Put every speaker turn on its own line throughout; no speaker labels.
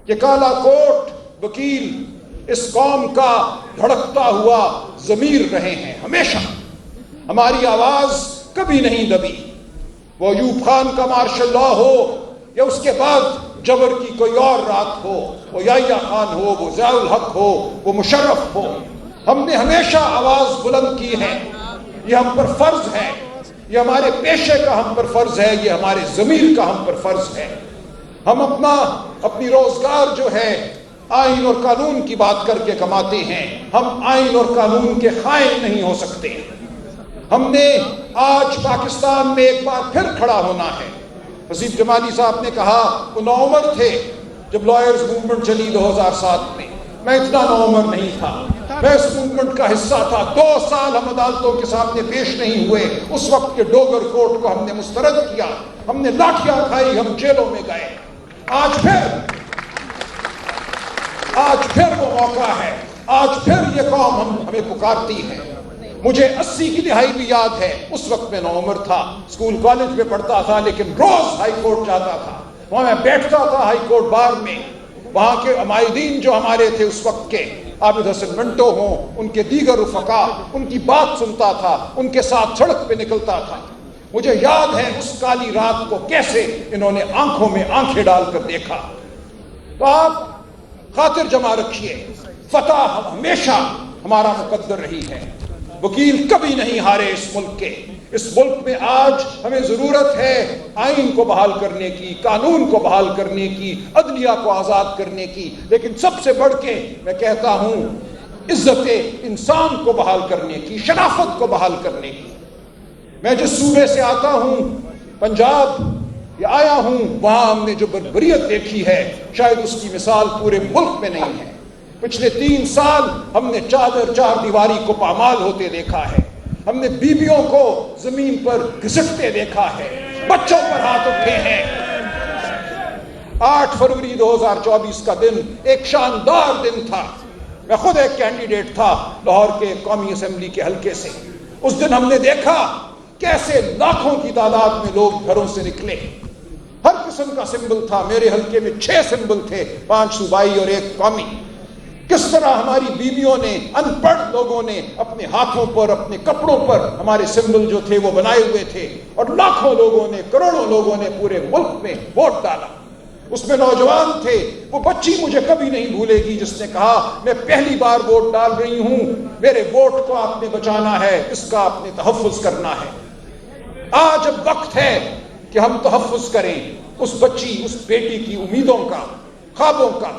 کہ کالا کوٹ وکیل اس قوم کا دھڑکتا ہوا ضمیر رہے ہیں. ہمیشہ ہماری آواز کبھی نہیں دبی. وہ ایوب خان کا مارشل لا ہو یا اس کے بعد جبر کی کوئی اور رات ہو، وہ یحییٰ خان ہو، وہ ضیاء الحق ہو، وہ مشرف ہو، ہم نے ہمیشہ آواز بلند کی ہے. یہ ہم پر فرض ہے، یہ ہمارے پیشے کا ہم پر فرض ہے، یہ ہمارے ضمیر کا ہم پر فرض ہے. ہم اپنی روزگار جو ہے آئین اور قانون کی بات کر کے کماتے ہیں. ہم آئین اور قانون کے خائن نہیں ہو سکتے. ہم نے آج پاکستان میں ایک بار پھر کھڑا ہونا ہے. حسیب جمالی صاحب نے کہا وہ نوعمر تھے جب لائرز موومنٹ چلی 2007 میں. میں اتنا نوعمر نہیں تھا، میں اس موومنٹ کا حصہ تھا. 2 سال ہم عدالتوں کے سامنے پیش نہیں ہوئے. اس وقت کے ڈوگر کوٹ کو ہم نے مسترد کیا، ہم نے لاٹھیاں کھائی، ہم جیلوں میں گئے. آج پھر وہ موقع ہے. آج پھر یہ قوم ہمیں پکارتی ہے. مجھے 80 کی دہائی بھی یاد ہے. اس وقت میں نوعمر تھا، اسکول کالج میں پڑھتا تھا، لیکن روز ہائی کورٹ جاتا تھا. وہاں میں بیٹھتا تھا ہائی کورٹ بار میں. وہاں کے عمائدین جو ہمارے تھے اس وقت کے، عابد حسن منٹو ہوں، ان کے دیگر رفقا، ان کی بات سنتا تھا، ان کے ساتھ سڑک پہ نکلتا تھا. مجھے یاد ہے اس کالی رات کو کیسے انہوں نے آنکھوں میں آنکھیں ڈال کر دیکھا. تو آپ خاطر جمع رکھیے، فتح ہمیشہ ہمارا مقدر رہی ہے. وکیل کبھی نہیں ہارے اس ملک کے. اس ملک میں آج ہمیں ضرورت ہے آئین کو بحال کرنے کی، قانون کو بحال کرنے کی، عدلیہ کو آزاد کرنے کی، لیکن سب سے بڑھ کے میں کہتا ہوں عزت انسان کو بحال کرنے کی، شرافت کو بحال کرنے کی. میں جس صوبے سے آتا ہوں، پنجاب، یا آیا ہوں، وہاں ہم نے جو بربریت دیکھی ہے شاید اس کی مثال پورے ملک میں نہیں ہے. پچھلے 3 سال ہم نے چار دیواری کو پامال ہوتے دیکھا ہے. ہم نے بیویوں کو زمین پر گھسٹتے دیکھا ہے، بچوں پر ہاتھ اٹھے ہیں. 8 فروری 2024 کا دن ایک شاندار دن تھا. میں خود ایک کینڈیڈیٹ تھا لاہور کے قومی اسمبلی کے حلقے سے. اس دن ہم نے دیکھا کیسے لاکھوں کی تعداد میں لوگ گھروں سے نکلے. ہر قسم کا سمبل تھا. میرے حلقے میں 6 سمبل تھے، 5 صوبائی اور 1 قومی. کس طرح ہماری بیویوں نے، ان پڑھ لوگوں نے اپنے ہاتھوں پر، اپنے کپڑوں پر ہمارے سمبل جو تھے وہ بنائے ہوئے تھے، اور لاکھوں لوگوں نے، کروڑوں لوگوں نے پورے ملک میں ووٹ ڈالا. اس میں نوجوان تھے. وہ بچی مجھے کبھی نہیں بھولے گی جس نے کہا میں پہلی بار ووٹ ڈال رہی ہوں، میرے ووٹ کو آپ نے بچانا ہے، اس کا آپ نے تحفظ کرنا ہے. آج اب وقت ہے کہ ہم تحفظ کریں اس بچی، اس بیٹی کی امیدوں کا، خوابوں کا.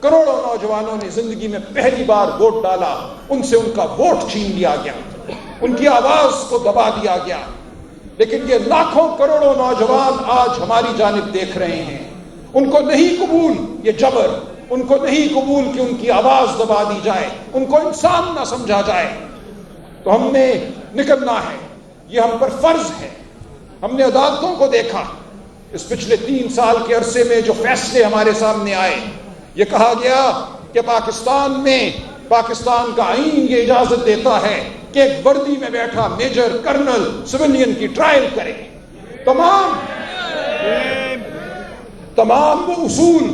کروڑوں نوجوانوں نے زندگی میں پہلی بار ووٹ ڈالا، ان سے ان کا ووٹ چھین لیا گیا، ان کی آواز کو دبا دیا گیا. لیکن یہ لاکھوں کروڑوں نوجوان آج ہماری جانب دیکھ رہے ہیں. ان کو نہیں قبول یہ جبر، ان کو نہیں قبول کہ ان کی آواز دبا دی جائے، ان کو انسان نہ سمجھا جائے. تو ہم نے نکلنا ہے، یہ ہم پر فرض ہے. ہم نے عدالتوں کو دیکھا اس پچھلے 3 سال کے عرصے میں جو فیصلے ہمارے سامنے آئے. یہ کہا گیا کہ پاکستان میں، پاکستان کا آئین یہ اجازت دیتا ہے کہ ایک وردی میں بیٹھا میجر، کرنل، سویلین کی ٹرائل کرے. تمام وہ اصول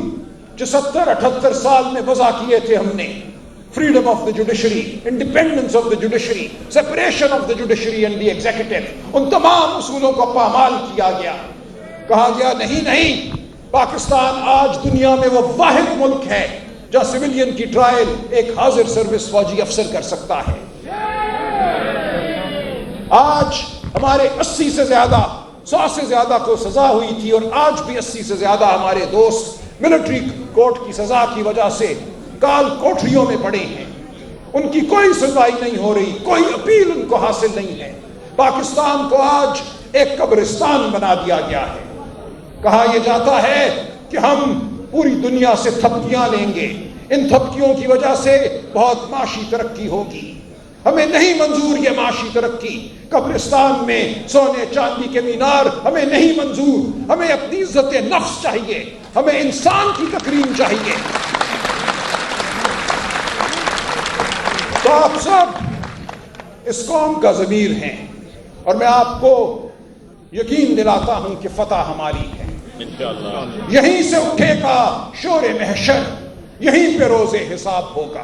جو 70-78 سال میں وضع کیے تھے ہم نے، freedom of the judiciary, independence of the judiciary, separation of the judiciary and the executive, ان تمام اصولوں کو پامال کیا گیا. کہا گیا نہیں، پاکستان آج دنیا میں وہ واحد ملک ہے جہاں سویلین کی ٹرائل ایک حاضر سروس فوجی افسر کر سکتا ہے. آج ہمارے 80 سے زیادہ، 100 سے زیادہ کو سزا ہوئی تھی، اور آج بھی 80 سے زیادہ ہمارے دوست ملٹری کورٹ کی سزا کی وجہ سے کال کوٹریوں میں پڑے ہیں. ان کی کوئی سنوائی نہیں ہو رہی، کوئی اپیل ان کو حاصل نہیں ہے. پاکستان کو آج ایک قبرستان بنا دیا گیا ہے. کہا یہ جاتا ہے کہ ہم پوری دنیا سے تھپکیاں لیں گے، ان تھپکیوں کی وجہ سے بہت معاشی ترقی ہوگی. ہمیں نہیں منظور یہ معاشی ترقی. قبرستان میں سونے چاندی کے مینار ہمیں نہیں منظور. ہمیں اپنی عزت نفس چاہیے، ہمیں انسان کی تکریم چاہیے. تو آپ سب اس قوم کا ضمیر ہیں، اور میں آپ کو یقین دلاتا ہوں کہ فتح ہماری ہے.
انشاءاللہ
یہیں سے اٹھے گا شور محشر، یہیں پہ روز حساب ہوگا،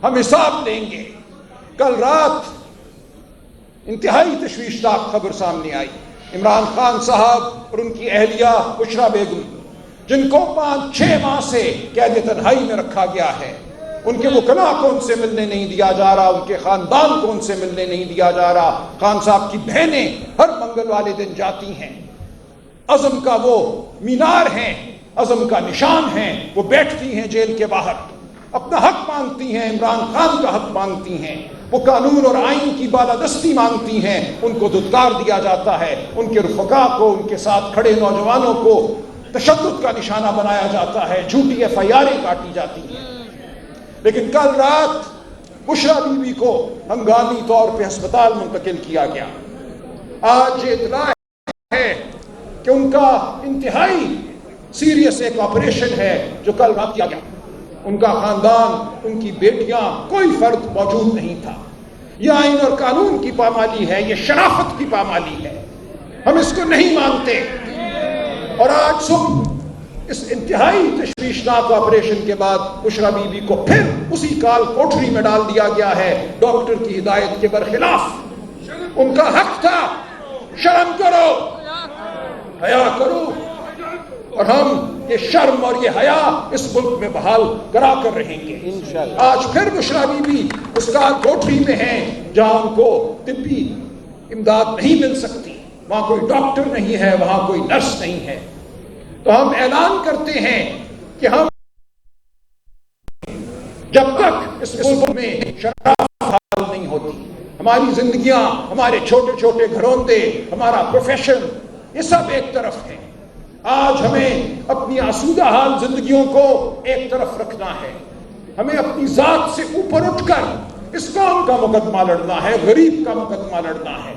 ہم حساب لیں گے۔ کل رات انتہائی تشویشناک خبر سامنے آئی، عمران خان صاحب اور ان کی اہلیہ بشرا بیگم، جن کو 5-6 ماہ سے قید تنہائی میں رکھا گیا ہے، ان کے وکلاء کو ان سے ملنے نہیں دیا جا رہا، ان کے خاندان کو ان سے ملنے نہیں دیا جا رہا۔ خان صاحب کی بہنیں ہر منگل والے دن جاتی ہیں، عزم کا وہ مینار ہیں، عزم کا نشان ہیں، وہ بیٹھتی ہیں جیل کے باہر، اپنا حق مانگتی ہیں، عمران خان کا حق مانگتی ہیں، وہ قانون اور آئین کی بالادستی مانگتی ہیں، ان کو دھتکار دیا جاتا ہے، ان کے رفقا کو، ان کے ساتھ کھڑے نوجوانوں کو تشدد کا نشانہ بنایا جاتا ہے، جھوٹی FIR کاٹی جاتی ہیں۔ لیکن کل رات بشرا بی بی کو ہنگامی طور پہ ہسپتال منتقل کیا گیا۔ آج یہ اطلاع ہے کہ ان کا انتہائی سیریس ایک آپریشن ہے جو کل رات کیا گیا۔ ان کا خاندان، ان کی بیٹیاں، کوئی فرد موجود نہیں تھا۔ یہ آئین اور قانون کی پامالی ہے، یہ شرافت کی پامالی ہے، ہم اس کو نہیں مانتے۔ اور آج صبح اس انتہائی تشویشناک آپریشن کے بعد بشرا بی بی کو پھر اسی کال کوٹری میں ڈال دیا گیا ہے، ڈاکٹر کی ہدایت کے برخلاف۔ ان کا حق تھا، شرم کرو، حیا کرو، اور ہم یہ شرم اور یہ حیا اس ملک میں بحال کرا کر رہیں گے انشاءاللہ۔ آج پھر بشرا بی بی اس کال کوٹری میں ہیں جہاں ان کو طبی امداد نہیں مل سکتی، وہاں کوئی ڈاکٹر نہیں ہے، وہاں کوئی نرس نہیں ہے۔ تو ہم اعلان کرتے ہیں کہ ہم جب تک اس ملک میں شرافت حال نہیں ہوتی، ہماری زندگیاں، ہمارے چھوٹے چھوٹے گھروندے، ہمارا پروفیشن، یہ سب ایک طرف ہے۔ آج ہمیں اپنی آسودہ حال زندگیوں کو ایک طرف رکھنا ہے، ہمیں اپنی ذات سے اوپر اٹھ کر اس قوم کا مقدمہ لڑنا ہے، غریب کا مقدمہ لڑنا ہے،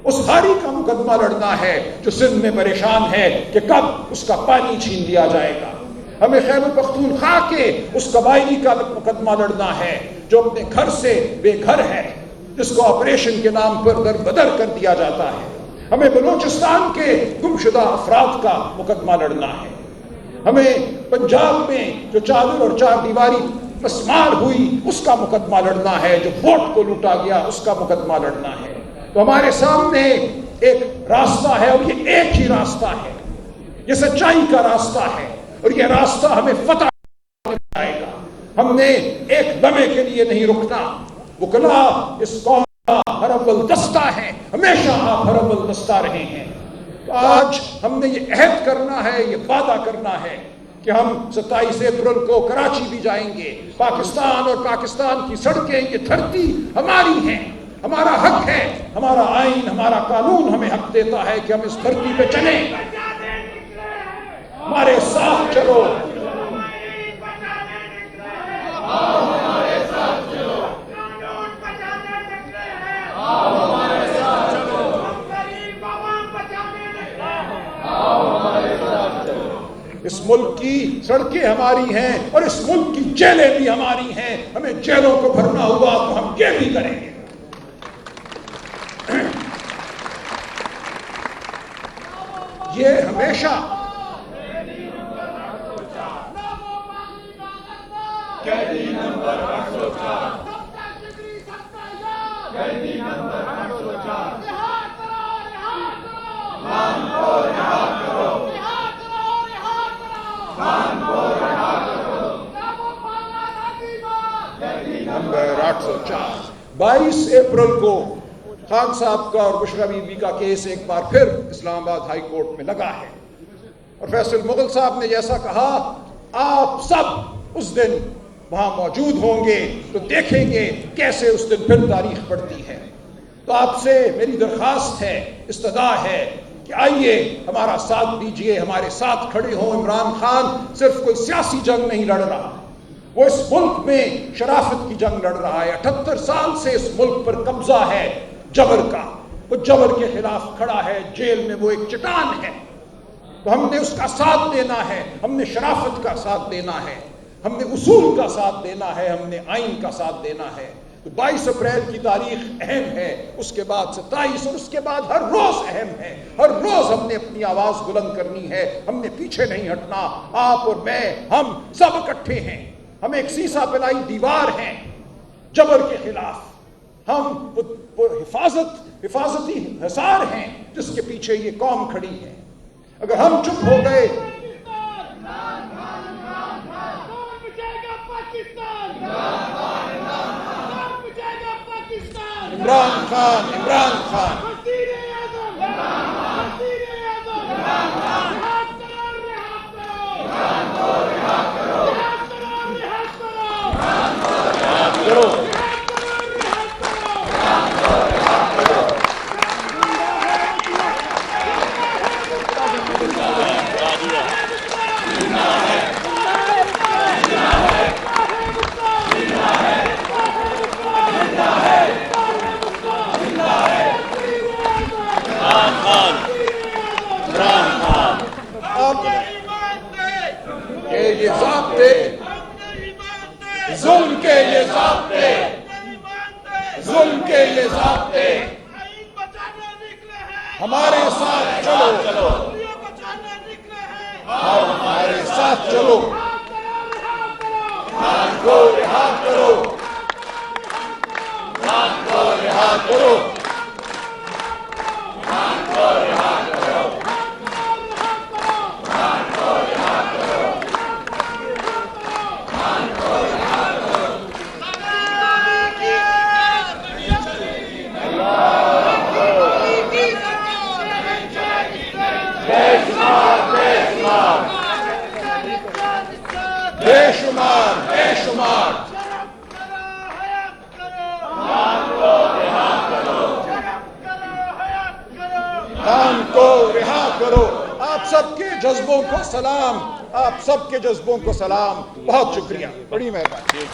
اس ہاری کا مقدمہ لڑنا ہے جو سندھ میں پریشان ہے کہ کب اس کا پانی چھین لیا جائے گا۔ ہمیں خیبر پختونخوا کے اس قبائلی کا مقدمہ لڑنا ہے جو اپنے گھر سے بے گھر ہے، جس کو آپریشن کے نام پر در بدر کر دیا جاتا ہے۔ ہمیں بلوچستان کے گمشدہ افراد کا مقدمہ لڑنا ہے۔ ہمیں پنجاب میں جو چادر اور چار دیواری مسمار ہوئی اس کا مقدمہ لڑنا ہے، جو ووٹ کو لوٹا گیا اس کا مقدمہ لڑنا ہے۔ تو ہمارے سامنے ایک راستہ ہے، اور یہ ایک ہی راستہ ہے، یہ سچائی کا راستہ ہے، اور یہ راستہ ہمیں فتح آئے گا۔ ہم نے ایک لمحے کے لیے نہیں رکنا۔ وکلا اس قوم کا ہر اول دستہ ہے، ہمیشہ آپ ہر اول دستہ رہے ہیں۔ تو آج ہم نے یہ عہد کرنا ہے، یہ وعدہ کرنا ہے کہ ہم 27 اپریل کو کراچی بھی جائیں گے۔ پاکستان اور پاکستان کی سڑکیں، یہ دھرتی ہماری ہیں، ہمارا حق ہے، ہمارا آئین، ہمارا قانون ہمیں حق دیتا ہے کہ ہم اس دھرتی پہ چلیں، ہمارے ساتھ چلو، اس ملک کی سڑکیں ہماری ہیں اور اس ملک کی جیلیں بھی ہماری ہیں۔ ہمیں جیلوں کو بھرنا ہوا تو ہم یہ بھی کریں گے۔ یہ ہمیشہ نمبر 804 22 اپریل کو خان صاحب کا اور بشرا بی بی کا کیس ایک بار پھر اسلام آباد ہائی کورٹ میں لگا ہے، اور فیصل مغل صاحب نے جیسا کہا آپ سب اس دن وہاں موجود ہوں گے تو دیکھیں گے کیسے اس دن پھر تاریخ پڑتی ہے۔ تو آپ سے میری درخواست ہے، استدعا ہے کہ آئیے ہمارا ساتھ دیجئے، ہمارے ساتھ کھڑے ہوں۔ عمران خان صرف کوئی سیاسی جنگ نہیں لڑ رہا، وہ اس ملک میں شرافت کی جنگ لڑ رہا ہے۔ 78 سال سے اس ملک پر قبضہ ہے جبر کا، وہ جبر کے خلاف کھڑا ہے، جیل میں وہ ایک چٹان ہے۔ تو ہم نے اس کا ساتھ دینا ہے، ہم نے شرافت کا ساتھ دینا ہے، ہم نے اصول کا ساتھ دینا ہے، ہم نے آئین کا ساتھ دینا ہے۔ تو 22 اپریل کی تاریخ اہم ہے، اس کے بعد 27 اور اس کے بعد ہر روز اہم ہے۔ ہر روز ہم نے اپنی آواز بلند کرنی ہے، ہم نے پیچھے نہیں ہٹنا۔ آپ اور میں، ہم سب اکٹھے ہیں، ہم ایک سیسا پلائی دیوار ہیں جبر کے خلاف، ہم وہ حفاظتی حصار ہیں جس کے پیچھے یہ قوم کھڑی ہے۔ اگر ہم چپ ہو گئے، عمران خان، عمران خان، یہ ضابطے، ظلم کے یہ ضابطے، ظلم کے یہ ضابطے ہمارے ساتھ چلو، ہمارے ساتھ چلو، خان کو رہا کرو، خان کو رہا کرو، خان کو رہا کرو، خان کو رہا کرو، خان کو رہا کرو۔ بے شمار، بے شمار، خان کو رہا کرو۔ آپ سب کے جذبوں کو سلام، آپ سب کے جذبوں کو سلام، بہت شکریہ، بڑی مہربانی۔